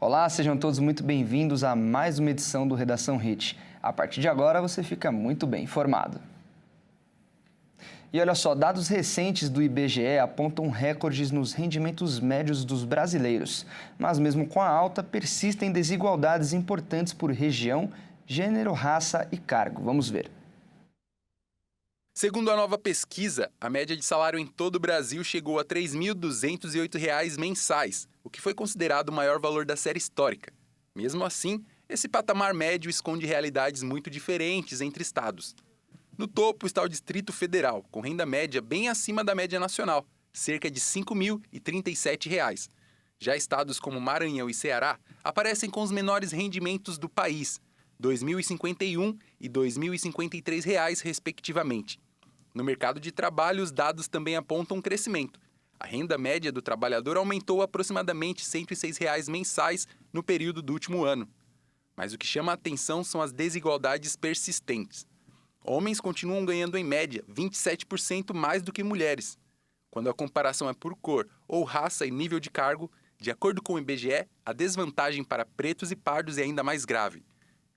Olá, sejam todos muito bem-vindos a mais uma edição do Redação Hit. A partir de agora você fica muito bem informado. E olha só, dados recentes do IBGE apontam recordes nos rendimentos médios dos brasileiros. Mas mesmo com a alta, persistem desigualdades importantes por região, gênero, raça e cargo. Vamos ver. Segundo a nova pesquisa, a média de salário em todo o Brasil chegou a R$ 3.208 mensais, o que foi considerado o maior valor da série histórica. Mesmo assim, esse patamar médio esconde realidades muito diferentes entre estados. No topo está o Distrito Federal, com renda média bem acima da média nacional, cerca de R$ 5.037. Já estados como Maranhão e Ceará aparecem com os menores rendimentos do país, R$ 2.051 e R$ 2.053, respectivamente. No mercado de trabalho, os dados também apontam um crescimento. A renda média do trabalhador aumentou aproximadamente R$ 106 mensais no período do último ano. Mas o que chama a atenção são as desigualdades persistentes. Homens continuam ganhando, em média, 27% mais do que mulheres. Quando a comparação é por cor ou raça e nível de cargo, de acordo com o IBGE, a desvantagem para pretos e pardos é ainda mais grave.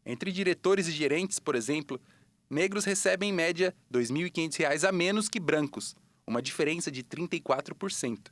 Entre diretores e gerentes, por exemplo, negros recebem, em média, R$ 2.500 a menos que brancos, uma diferença de 34%.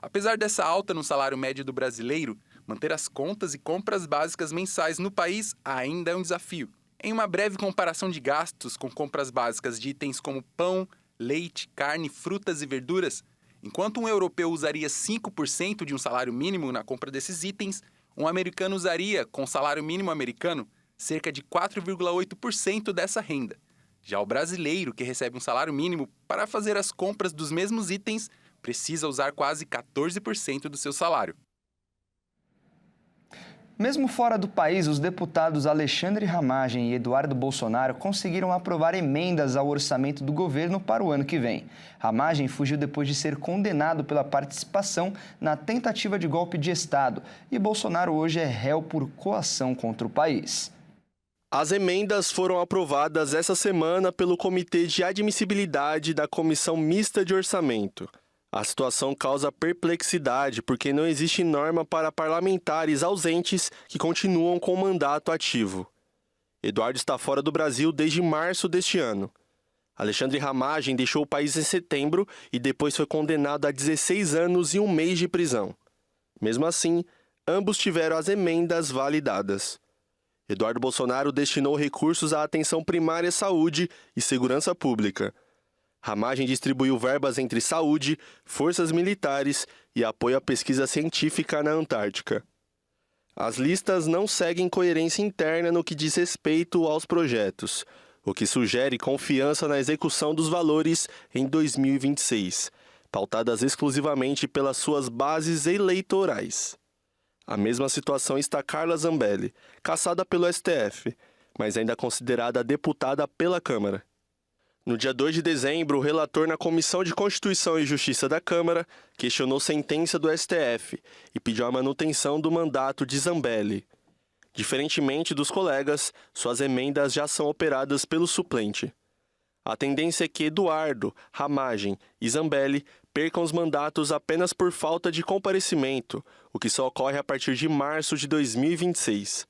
Apesar dessa alta no salário médio do brasileiro, manter as contas e compras básicas mensais no país ainda é um desafio. Em uma breve comparação de gastos com compras básicas de itens como pão, leite, carne, frutas e verduras, enquanto um europeu usaria 5% de um salário mínimo na compra desses itens, um americano usaria, com salário mínimo americano, cerca de 4,8% dessa renda. Já o brasileiro, que recebe um salário mínimo, para fazer as compras dos mesmos itens, precisa usar quase 14% do seu salário. Mesmo fora do país, os deputados Alexandre Ramagem e Eduardo Bolsonaro conseguiram aprovar emendas ao orçamento do governo para o ano que vem. Ramagem fugiu depois de ser condenado pela participação na tentativa de golpe de Estado e Bolsonaro hoje é réu por coação contra o país. As emendas foram aprovadas essa semana pelo Comitê de Admissibilidade da Comissão Mista de Orçamento. A situação causa perplexidade porque não existe norma para parlamentares ausentes que continuam com o mandato ativo. Eduardo está fora do Brasil desde março deste ano. Alexandre Ramagem deixou o país em setembro e depois foi condenado a 16 anos e 1 mês de prisão. Mesmo assim, ambos tiveram as emendas validadas. Eduardo Bolsonaro destinou recursos à atenção primária à saúde e segurança pública. Ramagem distribuiu verbas entre saúde, forças militares e apoio à pesquisa científica na Antártica. As listas não seguem coerência interna no que diz respeito aos projetos, o que sugere confiança na execução dos valores em 2026, pautadas exclusivamente pelas suas bases eleitorais. A mesma situação está Carla Zambelli, cassada pelo STF, mas ainda considerada deputada pela Câmara. No dia 2 de dezembro, o relator na Comissão de Constituição e Justiça da Câmara questionou sentença do STF e pediu a manutenção do mandato de Zambelli. Diferentemente dos colegas, suas emendas já são operadas pelo suplente. A tendência é que Eduardo, Ramagem e Zambelli percam os mandatos apenas por falta de comparecimento, o que só ocorre a partir de março de 2026.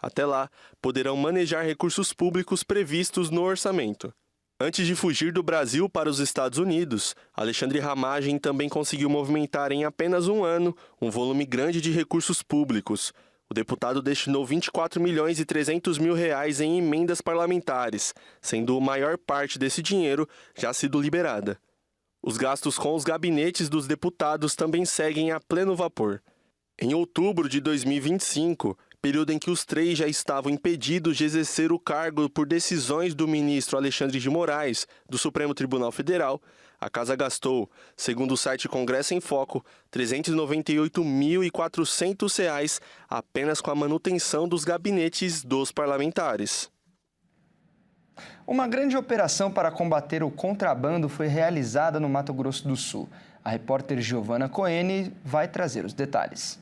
Até lá, poderão manejar recursos públicos previstos no orçamento. Antes de fugir do Brasil para os Estados Unidos, Alexandre Ramagem também conseguiu movimentar em apenas um ano um volume grande de recursos públicos. O deputado destinou R$ 24.300.000 em emendas parlamentares, sendo a maior parte desse dinheiro já sido liberada. Os gastos com os gabinetes dos deputados também seguem a pleno vapor. Em outubro de 2025, período em que os três já estavam impedidos de exercer o cargo por decisões do ministro Alexandre de Moraes, do Supremo Tribunal Federal, a Casa gastou, segundo o site Congresso em Foco, R$ 398.400 apenas com a manutenção dos gabinetes dos parlamentares. Uma grande operação para combater o contrabando foi realizada no Mato Grosso do Sul. A repórter Giovana Coene vai trazer os detalhes.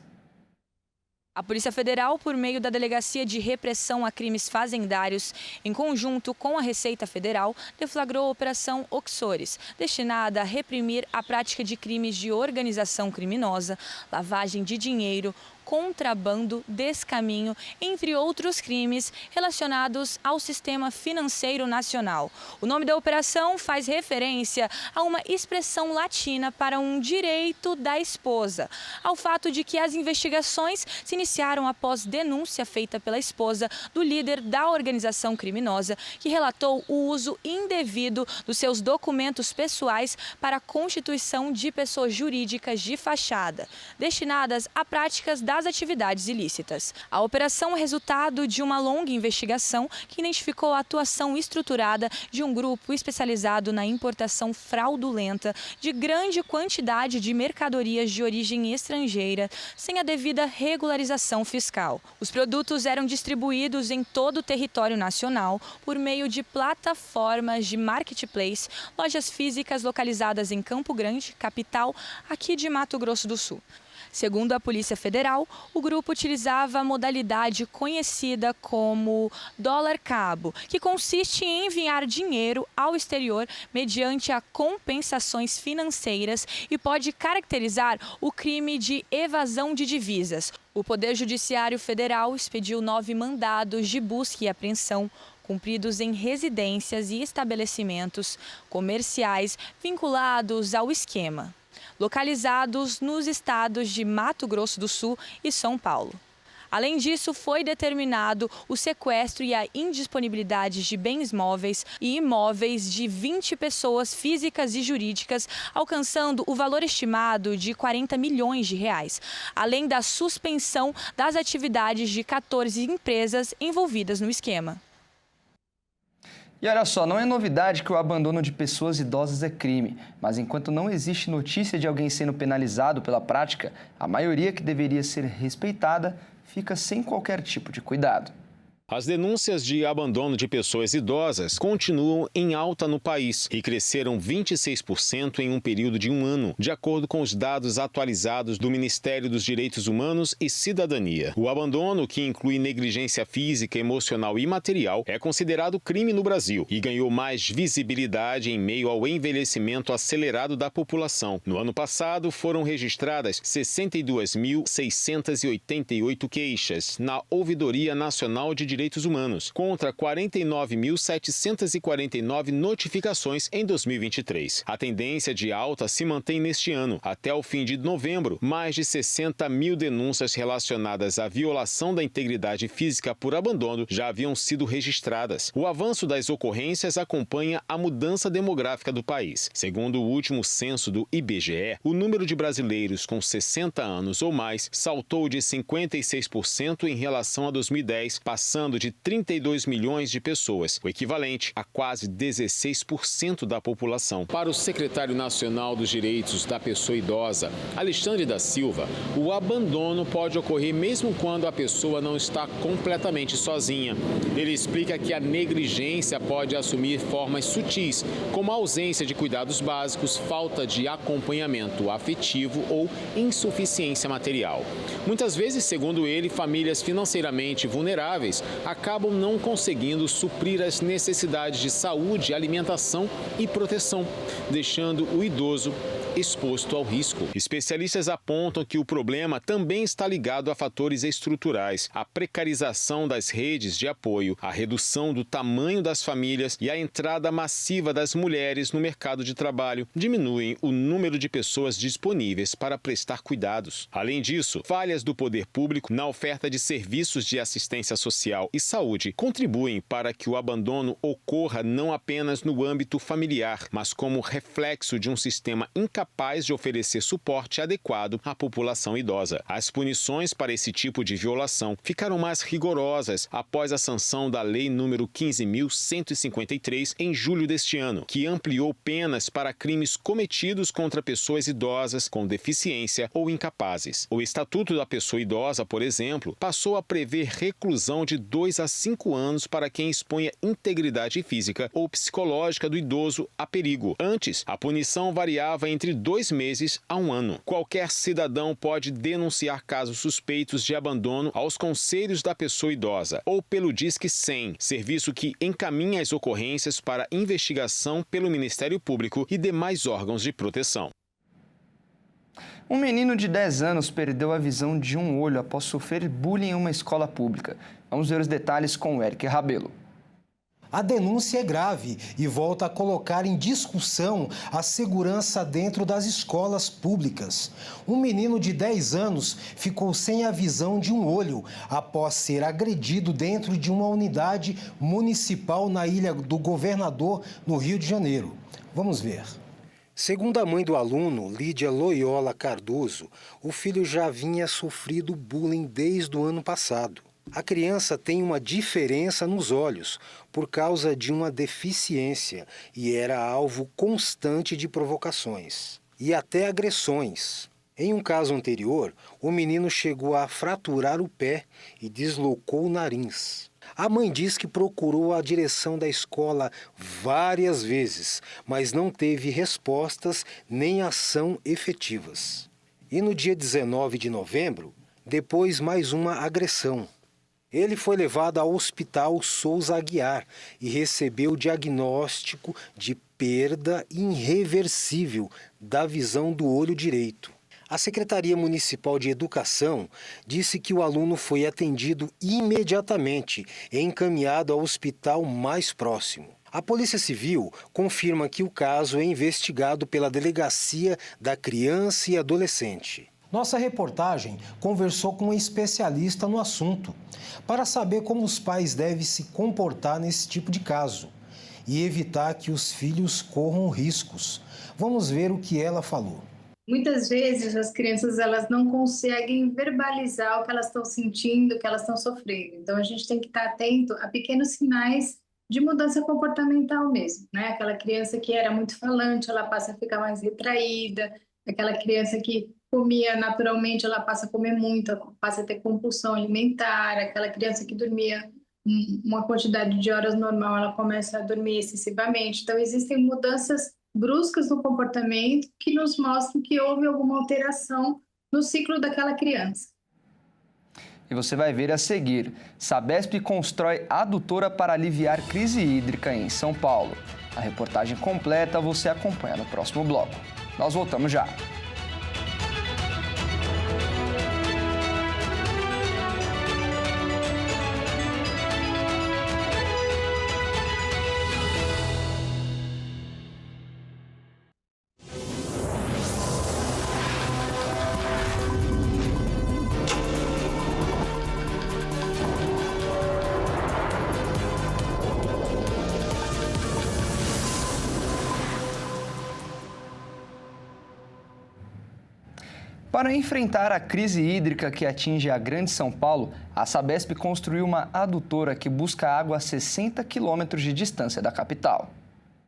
A Polícia Federal, por meio da Delegacia de Repressão a Crimes Fazendários, em conjunto com a Receita Federal, deflagrou a Operação Oxores, destinada a reprimir a prática de crimes de organização criminosa, lavagem de dinheiro, contrabando, descaminho, entre outros crimes relacionados ao sistema financeiro nacional. O nome da operação faz referência a uma expressão latina para um direito da esposa, ao fato de que as investigações se iniciaram após denúncia feita pela esposa do líder da organização criminosa, que relatou o uso indevido dos seus documentos pessoais para a constituição de pessoas jurídicas de fachada, destinadas a práticas das atividades ilícitas. A operação é resultado de uma longa investigação que identificou a atuação estruturada de um grupo especializado na importação fraudulenta de grande quantidade de mercadorias de origem estrangeira sem a devida regularização fiscal. Os produtos eram distribuídos em todo o território nacional por meio de plataformas de marketplace, lojas físicas localizadas em Campo Grande, capital, aqui de Mato Grosso do Sul. Segundo a Polícia Federal, o grupo utilizava a modalidade conhecida como dólar cabo, que consiste em enviar dinheiro ao exterior mediante a compensações financeiras e pode caracterizar o crime de evasão de divisas. O Poder Judiciário Federal expediu 9 mandados de busca e apreensão, cumpridos em residências e estabelecimentos comerciais vinculados ao esquema, localizados nos estados de Mato Grosso do Sul e São Paulo. Além disso, foi determinado o sequestro e a indisponibilidade de bens móveis e imóveis de 20 pessoas físicas e jurídicas, alcançando o valor estimado de 40 milhões de reais, além da suspensão das atividades de 14 empresas envolvidas no esquema. E olha só, não é novidade que o abandono de pessoas idosas é crime, mas enquanto não existe notícia de alguém sendo penalizado pela prática, a maioria que deveria ser respeitada fica sem qualquer tipo de cuidado. As denúncias de abandono de pessoas idosas continuam em alta no país e cresceram 26% em um período de um ano, de acordo com os dados atualizados do Ministério dos Direitos Humanos e Cidadania. O abandono, que inclui negligência física, emocional e material, é considerado crime no Brasil e ganhou mais visibilidade em meio ao envelhecimento acelerado da população. No ano passado, foram registradas 62.688 queixas na Ouvidoria Nacional de Direitos Humanos, contra 49.749 notificações em 2023. A tendência de alta se mantém neste ano. Até o fim de novembro, mais de 60 mil denúncias relacionadas à violação da integridade física por abandono já haviam sido registradas. O avanço das ocorrências acompanha a mudança demográfica do país. Segundo o último censo do IBGE, o número de brasileiros com 60 anos ou mais saltou de 56% em relação a 2010, passando de 32 milhões de pessoas, o equivalente a quase 16% da população. Para o secretário nacional dos Direitos da Pessoa Idosa, Alexandre da Silva, o abandono pode ocorrer mesmo quando a pessoa não está completamente sozinha. Ele explica que a negligência pode assumir formas sutis, como a ausência de cuidados básicos, falta de acompanhamento afetivo ou insuficiência material. Muitas vezes, segundo ele, famílias financeiramente vulneráveis acabam não conseguindo suprir as necessidades de saúde, alimentação e proteção, deixando o idoso exposto ao risco. Especialistas apontam que o problema também está ligado a fatores estruturais, a precarização das redes de apoio, a redução do tamanho das famílias e a entrada massiva das mulheres no mercado de trabalho diminuem o número de pessoas disponíveis para prestar cuidados. Além disso, falhas do poder público na oferta de serviços de assistência social e saúde contribuem para que o abandono ocorra não apenas no âmbito familiar, mas como reflexo de um sistema incapaz de oferecer suporte adequado à população idosa. As punições para esse tipo de violação ficaram mais rigorosas após a sanção da Lei nº 15.153 em julho deste ano, que ampliou penas para crimes cometidos contra pessoas idosas com deficiência ou incapazes. O Estatuto da Pessoa Idosa, por exemplo, passou a prever reclusão de 2 a 5 anos para quem exponha integridade física ou psicológica do idoso a perigo. Antes, a punição variava entre 2 meses a 1 ano. Qualquer cidadão pode denunciar casos suspeitos de abandono aos conselhos da pessoa idosa ou pelo Disque 100, serviço que encaminha as ocorrências para investigação pelo Ministério Público e demais órgãos de proteção. Um menino de 10 anos perdeu a visão de um olho após sofrer bullying em uma escola pública. Vamos ver os detalhes com o Eric Rabelo. A denúncia é grave e volta a colocar em discussão a segurança dentro das escolas públicas. Um menino de 10 anos ficou sem a visão de um olho após ser agredido dentro de uma unidade municipal na Ilha do Governador, no Rio de Janeiro. Vamos ver. Segundo a mãe do aluno, Lídia Loyola Cardoso, o filho já vinha sofrido bullying desde o ano passado. A criança tem uma diferença nos olhos por causa de uma deficiência e era alvo constante de provocações e até agressões. Em um caso anterior, o menino chegou a fraturar o pé e deslocou o nariz. A mãe diz que procurou a direção da escola várias vezes, mas não teve respostas nem ação efetivas. E no dia 19 de novembro, depois mais uma agressão. Ele foi levado ao Hospital Souza Aguiar e recebeu o diagnóstico de perda irreversível da visão do olho direito. A Secretaria Municipal de Educação disse que o aluno foi atendido imediatamente e encaminhado ao hospital mais próximo. A Polícia Civil confirma que o caso é investigado pela Delegacia da Criança e Adolescente. Nossa reportagem conversou com um especialista no assunto para saber como os pais devem se comportar nesse tipo de caso e evitar que os filhos corram riscos. Vamos ver o que ela falou. Muitas vezes as crianças elas não conseguem verbalizar o que elas estão sentindo, o que elas estão sofrendo. Então a gente tem que estar atento a pequenos sinais de mudança comportamental mesmo, né? Aquela criança que era muito falante, ela passa a ficar mais retraída. Aquela criança que comia naturalmente, ela passa a comer muito, passa a ter compulsão alimentar. Aquela criança que dormia uma quantidade de horas normal, ela começa a dormir excessivamente. Então existem mudanças bruscas no comportamento que nos mostram que houve alguma alteração no ciclo daquela criança. E você vai ver a seguir. Sabesp constrói adutora para aliviar crise hídrica em São Paulo. A reportagem completa você acompanha no próximo bloco. Nós voltamos já. Para enfrentar a crise hídrica que atinge a Grande São Paulo, a Sabesp construiu uma adutora que busca água a 60 quilômetros de distância da capital.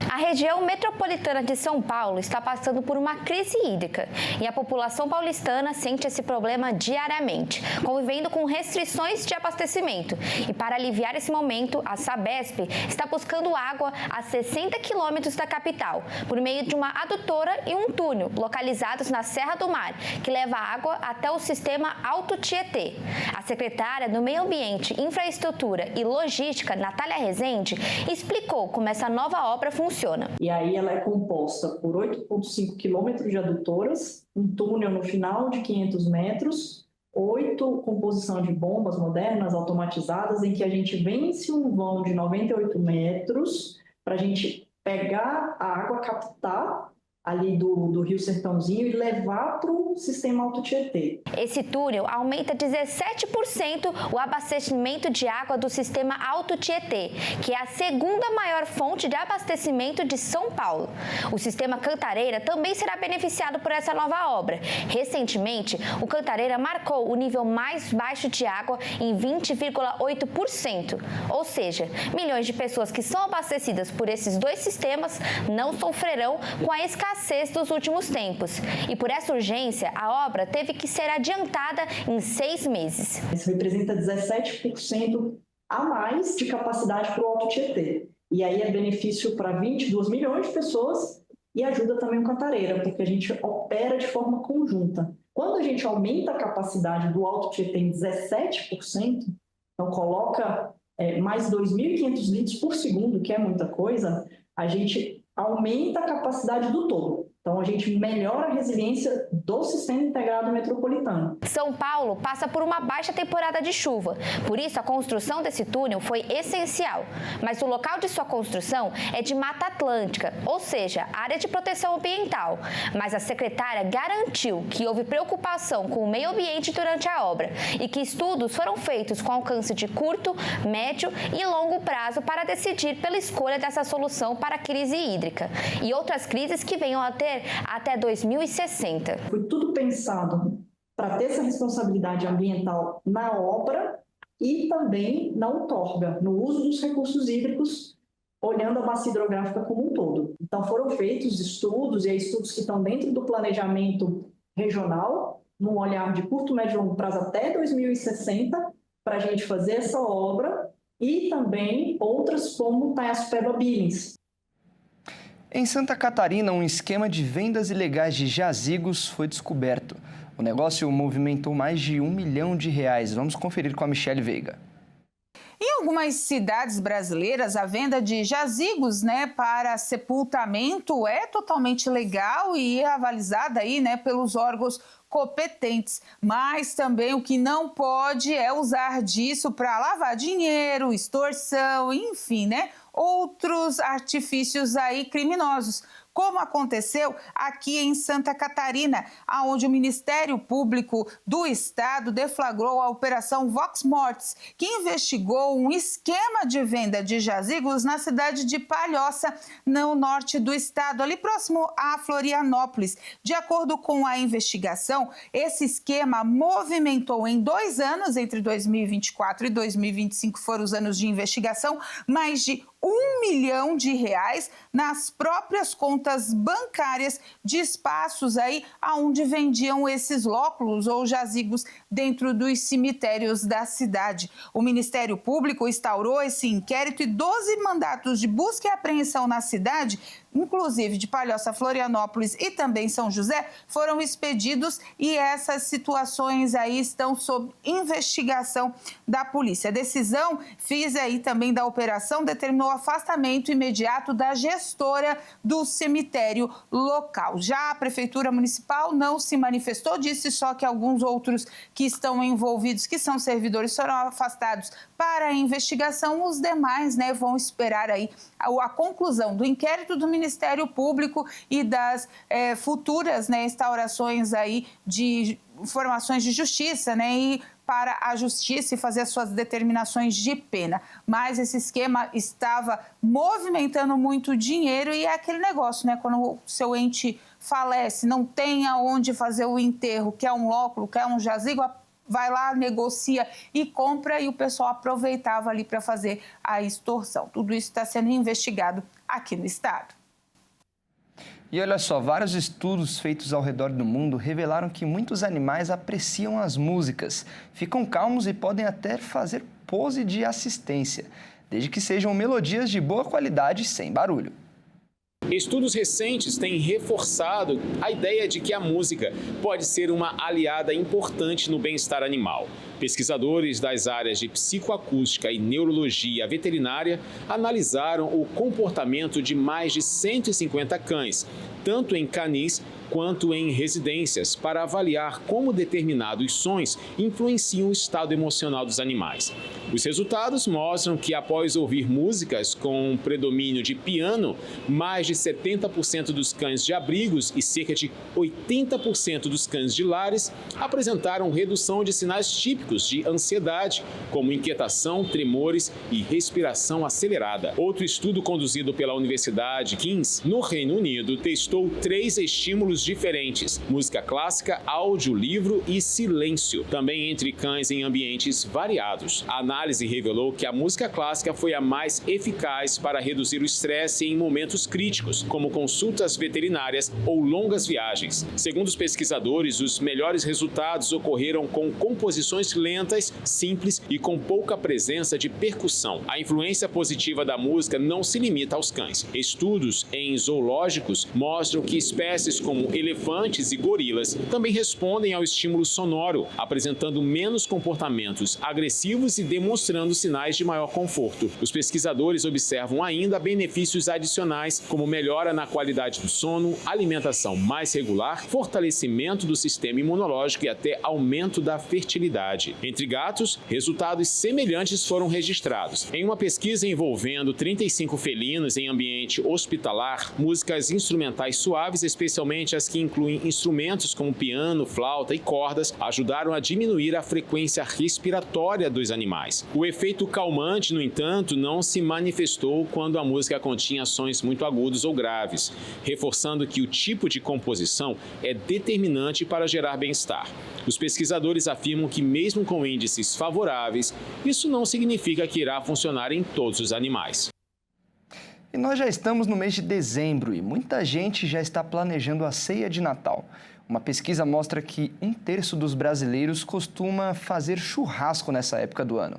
A região metropolitana de São Paulo está passando por uma crise hídrica e a população paulistana sente esse problema diariamente, convivendo com restrições de abastecimento. E para aliviar esse momento, a Sabesp está buscando água a 60 quilômetros da capital, por meio de uma adutora e um túnel localizados na Serra do Mar, que leva água até o sistema Alto Tietê. A secretária do Meio Ambiente, Infraestrutura e Logística, Natália Rezende, explicou como essa nova obra funciona. E aí ela é composta por 8,5 quilômetros de adutoras, um túnel no final de 500 metros, 8 composição de bombas modernas, automatizadas, em que a gente vence um vão de 98 metros para a gente pegar a água, captar ali do Rio Sertãozinho e levar para o sistema Alto Tietê. Esse túnel aumenta 17% o abastecimento de água do sistema Alto Tietê, que é a segunda maior fonte de abastecimento de São Paulo. O sistema Cantareira também será beneficiado por essa nova obra. Recentemente, o Cantareira marcou o nível mais baixo de água em 20,8%. Ou seja, milhões de pessoas que são abastecidas por esses dois sistemas não sofrerão com a escassez dos últimos tempos. E por essa urgência, a obra teve que ser adiantada em 6 meses. Isso representa 17% a mais de capacidade para o Alto Tietê. E aí é benefício para 22 milhões de pessoas e ajuda também o Cantareira, porque a gente opera de forma conjunta. Quando a gente aumenta a capacidade do Alto Tietê em 17%, então coloca mais 2.500 litros por segundo, que é muita coisa, a gente aumenta a capacidade do todo. Então, a gente melhora a resiliência do Sistema Integrado Metropolitano. São Paulo passa por uma baixa temporada de chuva, por isso a construção desse túnel foi essencial. Mas o local de sua construção é de Mata Atlântica, ou seja, área de proteção ambiental. Mas a secretária garantiu que houve preocupação com o meio ambiente durante a obra e que estudos foram feitos com alcance de curto, médio e longo prazo para decidir pela escolha dessa solução para a crise hídrica e outras crises que venham a ter até 2060. Foi tudo pensado para ter essa responsabilidade ambiental na obra e também na outorga, no uso dos recursos hídricos, olhando a bacia hidrográfica como um todo. Então foram feitos estudos, e estudos que estão dentro do planejamento regional, num olhar de curto, médio e longo prazo até 2060, para a gente fazer essa obra, e também outras como Itaiaçupeba-Billings. Em Santa Catarina, um esquema de vendas ilegais de jazigos foi descoberto. O negócio movimentou mais de R$1 milhão. Vamos conferir com a Michele Veiga. Em algumas cidades brasileiras, a venda de jazigos, para sepultamento é totalmente legal e é avalizada aí, pelos órgãos competentes. Mas também o que não pode é usar disso para lavar dinheiro, extorsão, enfim, outros artifícios aí criminosos, como aconteceu aqui em Santa Catarina, onde o Ministério Público do Estado deflagrou a Operação Vox Mortis, que investigou um esquema de venda de jazigos na cidade de Palhoça, no norte do estado, ali próximo a Florianópolis. De acordo com a investigação, esse esquema movimentou em 2 anos, entre 2024 e 2025 foram os anos de investigação, mais de R$1 milhão nas próprias contas bancárias de espaços aí onde vendiam esses lóculos ou jazigos dentro dos cemitérios da cidade. O Ministério Público instaurou esse inquérito e 12 mandatos de busca e apreensão na cidade, inclusive de Palhoça, Florianópolis e também São José, foram expedidos e essas situações aí estão sob investigação da polícia. A decisão aí também da operação determinou o afastamento imediato da gestora do cemitério local. Já a Prefeitura Municipal não se manifestou, disse só que alguns outros que estão envolvidos, que são servidores, foram afastados para a investigação. Os demais, vão esperar aí a conclusão do inquérito do Ministério Público e das futuras instaurações aí de informações de justiça, e para a justiça e fazer as suas determinações de pena. Mas esse esquema estava movimentando muito dinheiro e é aquele negócio, quando o seu ente falece, não tem aonde fazer o enterro, quer um lóculo, quer um jazigo, vai lá, negocia e compra, e o pessoal aproveitava ali para fazer a extorsão. Tudo isso está sendo investigado aqui no estado. E olha só, vários estudos feitos ao redor do mundo revelaram que muitos animais apreciam as músicas, ficam calmos e podem até fazer pose de assistência, desde que sejam melodias de boa qualidade sem barulho. Estudos recentes têm reforçado a ideia de que a música pode ser uma aliada importante no bem-estar animal. Pesquisadores das áreas de psicoacústica e neurologia veterinária analisaram o comportamento de mais de 150 cães, tanto em canis quanto em residências, para avaliar como determinados sons influenciam o estado emocional dos animais. Os resultados mostram que, após ouvir músicas com predomínio de piano, mais de 70% dos cães de abrigos e cerca de 80% dos cães de lares apresentaram redução de sinais típicos de ansiedade, como inquietação, tremores e respiração acelerada. Outro estudo conduzido pela Universidade King's, no Reino Unido, testou 3 estímulos diferentes: música clássica, áudio, livro e silêncio, também entre cães em ambientes variados. A análise revelou que a música clássica foi a mais eficaz para reduzir o estresse em momentos críticos, como consultas veterinárias ou longas viagens. Segundo os pesquisadores, os melhores resultados ocorreram com composições lentas, simples e com pouca presença de percussão. A influência positiva da música não se limita aos cães. Estudos em zoológicos mostram que espécies como elefantes e gorilas também respondem ao estímulo sonoro, apresentando menos comportamentos agressivos e demonstrando sinais de maior conforto. Os pesquisadores observam ainda benefícios adicionais, como melhora na qualidade do sono, alimentação mais regular, fortalecimento do sistema imunológico e até aumento da fertilidade. Entre gatos, resultados semelhantes foram registrados. Em uma pesquisa envolvendo 35 felinos em ambiente hospitalar, músicas instrumentais suaves, especialmente as que incluem instrumentos como piano, flauta e cordas, ajudaram a diminuir a frequência respiratória dos animais. O efeito calmante, no entanto, não se manifestou quando a música continha sons muito agudos ou graves, reforçando que o tipo de composição é determinante para gerar bem-estar. Os pesquisadores afirmam que, mesmo com índices favoráveis, isso não significa que irá funcionar em todos os animais. E nós já estamos no mês de dezembro e muita gente já está planejando a ceia de Natal. Uma pesquisa mostra que 1/3 dos brasileiros costuma fazer churrasco nessa época do ano.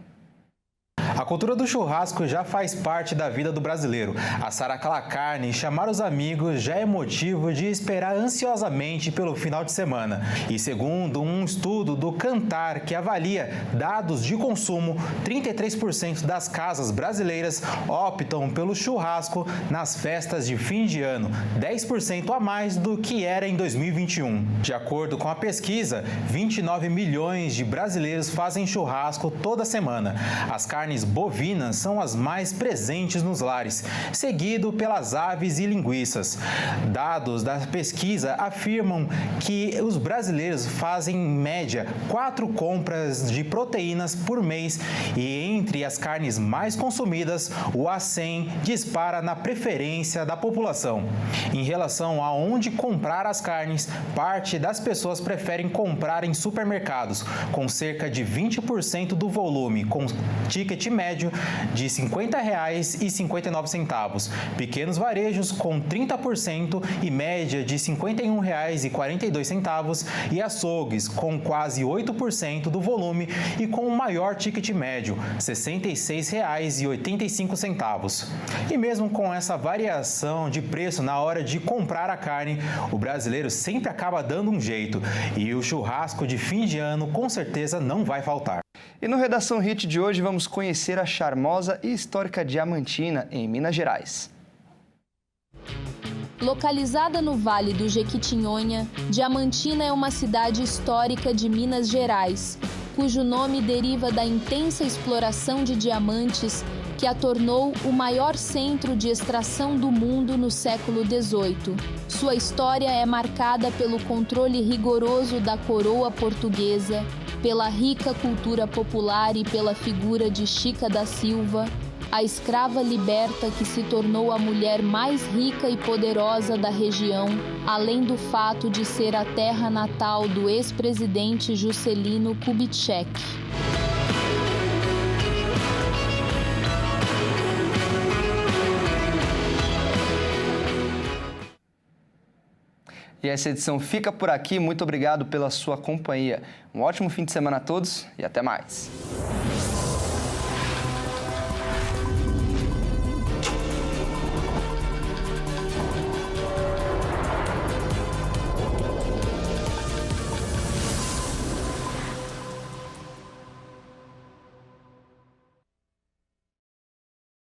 A cultura do churrasco já faz parte da vida do brasileiro. Assar aquela carne e chamar os amigos já é motivo de esperar ansiosamente pelo final de semana. E segundo um estudo do Kantar, que avalia dados de consumo, 33% das casas brasileiras optam pelo churrasco nas festas de fim de ano, 10% a mais do que era em 2021. De acordo com a pesquisa, 29 milhões de brasileiros fazem churrasco toda semana. As carnes bovinas são as mais presentes nos lares, seguido pelas aves e linguiças. Dados da pesquisa afirmam que os brasileiros fazem, em média, 4 compras de proteínas por mês e entre as carnes mais consumidas, o acém dispara na preferência da população. Em relação a onde comprar as carnes, parte das pessoas preferem comprar em supermercados, com cerca de 20% do volume, com ticket médio de R$ 50,59, pequenos varejos com 30% e média de R$ 51,42 e açougues com quase 8% do volume e com o maior ticket médio, R$ 66,85. E mesmo com essa variação de preço na hora de comprar a carne, o brasileiro sempre acaba dando um jeito e o churrasco de fim de ano com certeza não vai faltar. E no Redação Hit de hoje vamos conhecer a charmosa e histórica Diamantina, em Minas Gerais. Localizada no Vale do Jequitinhonha, Diamantina é uma cidade histórica de Minas Gerais, cujo nome deriva da intensa exploração de diamantes que a tornou o maior centro de extração do mundo no século XVIII. Sua história é marcada pelo controle rigoroso da coroa portuguesa, pela rica cultura popular e pela figura de Chica da Silva, a escrava liberta que se tornou a mulher mais rica e poderosa da região, além do fato de ser a terra natal do ex-presidente Juscelino Kubitschek. E essa edição fica por aqui. Muito obrigado pela sua companhia. Um ótimo fim de semana a todos e até mais.